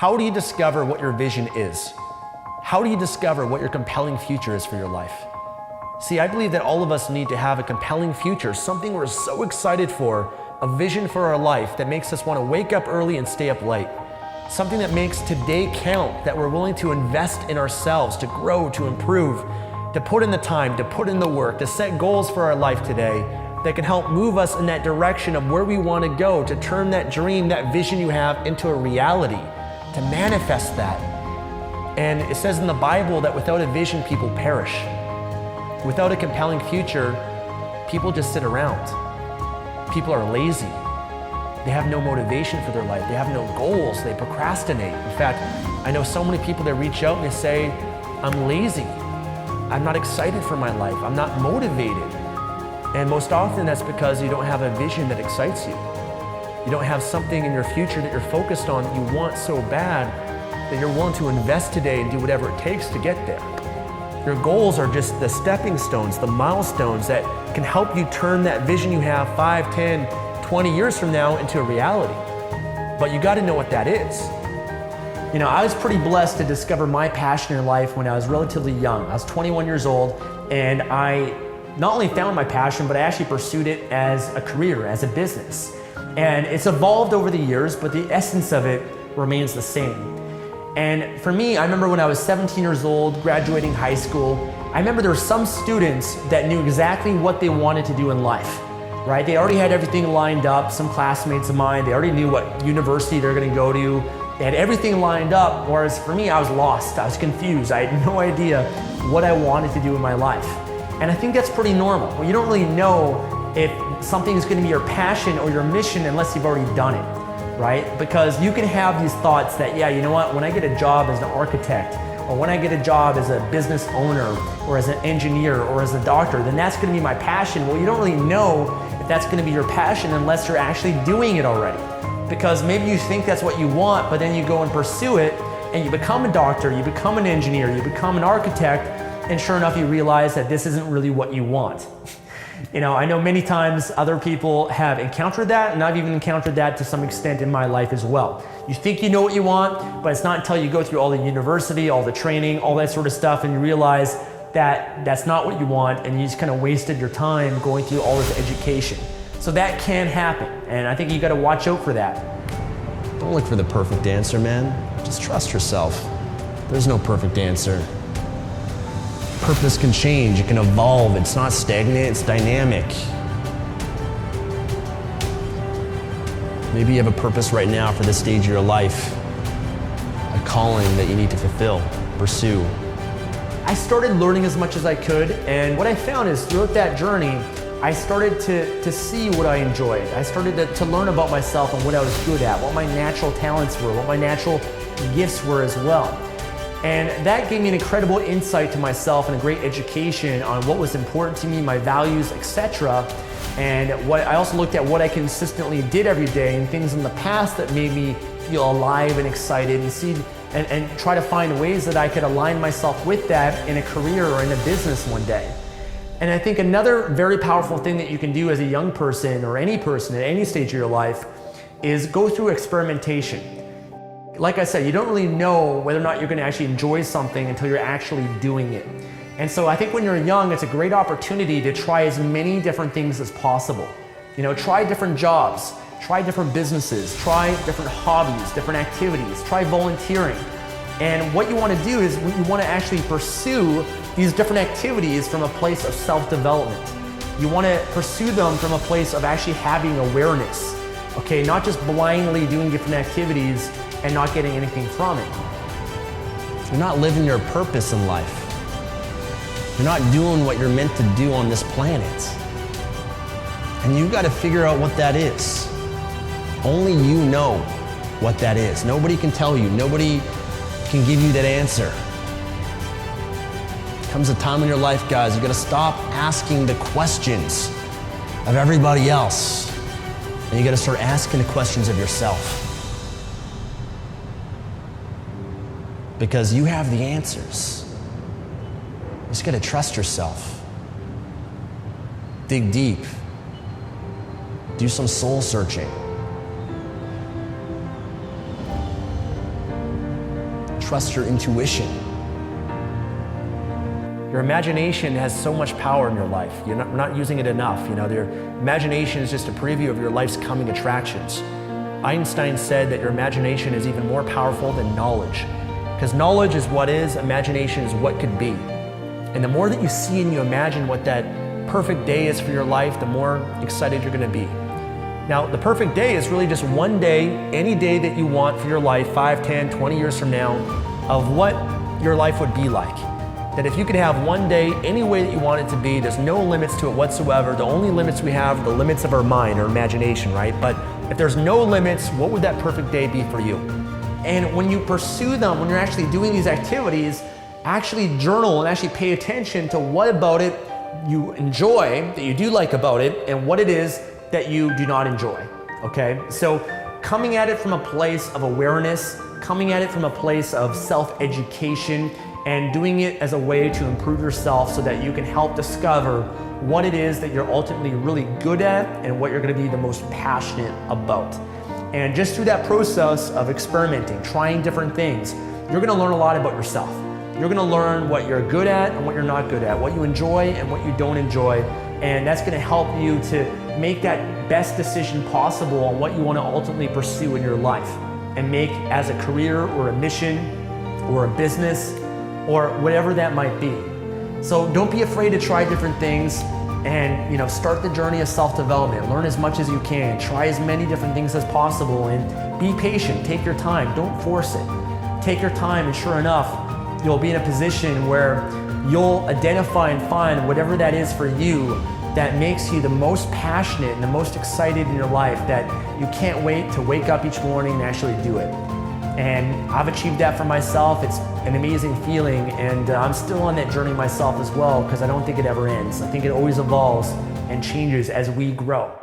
How do you discover what your vision is? How do you discover what your compelling future is for your life? See, I believe that all of us need to have a compelling future, something we're so excited for, a vision for our life that makes us want to wake up early and stay up late. Something that makes today count, that we're willing to invest in ourselves, to grow, to improve, to put in the time, to put in the work, to set goals for our life today that can help move us in that direction of where we want to go, to turn that dream, that vision you have into a reality, to manifest that. And it says in the Bible that without a vision, people perish. Without a compelling future, people just sit around. People are lazy. They have no motivation for their life. They have no goals. They procrastinate. In fact, I know so many people that reach out and they say, I'm lazy. I'm not excited for my life. I'm not motivated. And most often that's because you don't have a vision that excites you. You don't have something in your future that you're focused on that you want so bad that you're willing to invest today and do whatever it takes to get there. Your goals are just the stepping stones, the milestones that can help you turn that vision you have 5, 10, 20 years from now into a reality. But you got to know what that is. You know, I was pretty blessed to discover my passion in life when I was relatively young. I was 21 years old, and I not only found my passion, but I actually pursued it as a career, as a business. And it's evolved over the years, but the essence of it remains the same. And for me, I remember when I was 17 years old, graduating high school, I remember there were some students that knew exactly what they wanted to do in life, right? They already had everything lined up. Some classmates of mine, they already knew what university they're gonna go to. They had everything lined up, whereas for me, I was lost. I was confused. I had no idea what I wanted to do in my life. And I think that's pretty normal. Well, you don't really know if something is going to be your passion or your mission unless you've already done it, right? Because you can have these thoughts that, yeah, you know what, when I get a job as an architect, or when I get a job as a business owner, or as an engineer, or as a doctor, then that's going to be my passion. Well, you don't really know if that's going to be your passion unless you're actually doing it already. Because maybe you think that's what you want, but then you go and pursue it, and you become a doctor, you become an engineer, you become an architect, and sure enough, you realize that this isn't really what you want. You know, I know many times other people have encountered that, and I've even encountered that to some extent in my life as well. You think you know what you want, but it's not until you go through all the university, all the training, all that sort of stuff, and you realize that that's not what you want, and you just kind of wasted your time going through all this education. So that can happen, and I think you got to watch out for that. Don't look for the perfect answer, man. Just trust yourself. There's no perfect answer. Purpose can change, it can evolve, it's not stagnant, it's dynamic. Maybe you have a purpose right now for this stage of your life, a calling that you need to fulfill, pursue. I started learning as much as I could, and what I found is throughout that journey, I started to see what I enjoyed. I started to learn about myself and what I was good at, what my natural talents were, what my natural gifts were as well. And that gave me an incredible insight to myself and a great education on what was important to me, my values, etc. And I also looked at what I consistently did every day and things in the past that made me feel alive and excited and try to find ways that I could align myself with that in a career or in a business one day. And I think another very powerful thing that you can do as a young person or any person at any stage of your life is go through experimentation. Like I said, you don't really know whether or not you're going to actually enjoy something until you're actually doing it. And so I think when you're young, it's a great opportunity to try as many different things as possible. You know, try different jobs, try different businesses, try different hobbies, different activities, try volunteering. And what you want to do is you want to actually pursue these different activities from a place of self-development. You want to pursue them from a place of actually having awareness, okay? Not just blindly doing different activities and not getting anything from it. You're not living your purpose in life. You're not doing what you're meant to do on this planet. And you've got to figure out what that is. Only you know what that is. Nobody can tell you. Nobody can give you that answer. There comes a time in your life, guys, you got to stop asking the questions of everybody else. And you got to start asking the questions of yourself. Because you have the answers. You just gotta trust yourself. Dig deep. Do some soul searching. trust your intuition. Your imagination has so much power in your life. You're not using it enough. Your imagination is just a preview of your life's coming attractions. Einstein said that your imagination is even more powerful than knowledge, because knowledge is what is, imagination is what could be. And the more that you see and you imagine what that perfect day is for your life, the more excited you're going to be. Now, the perfect day is really just one day, any day that you want for your life, 5, 10, 20 years from now, of what your life would be like. That if you could have one day any way that you want it to be, there's no limits to it whatsoever. The only limits we have are the limits of our mind or imagination, right? But if there's no limits, what would that perfect day be for you? And when you pursue them, when you're actually doing these activities, actually journal and actually pay attention to what about it you enjoy, that you do like about it, and what it is that you do not enjoy, okay? So coming at it from a place of awareness, coming at it from a place of self-education, and doing it as a way to improve yourself so that you can help discover what it is that you're ultimately really good at and what you're gonna be the most passionate about. And just through that process of experimenting, trying different things, you're gonna learn a lot about yourself. You're gonna learn what you're good at and what you're not good at, what you enjoy and what you don't enjoy, and that's gonna help you to make that best decision possible on what you wanna ultimately pursue in your life and make as a career or a mission or a business or whatever that might be. So don't be afraid to try different things and start the journey of self-development. Learn as much as you can, try as many different things as possible, and be patient, take your time, don't force it. Take your time, and sure enough, you'll be in a position where you'll identify and find whatever that is for you that makes you the most passionate and the most excited in your life, that you can't wait to wake up each morning and actually do it. And I've achieved that for myself. It's an amazing feeling, and I'm still on that journey myself as well, because I don't think it ever ends. I think it always evolves and changes as we grow.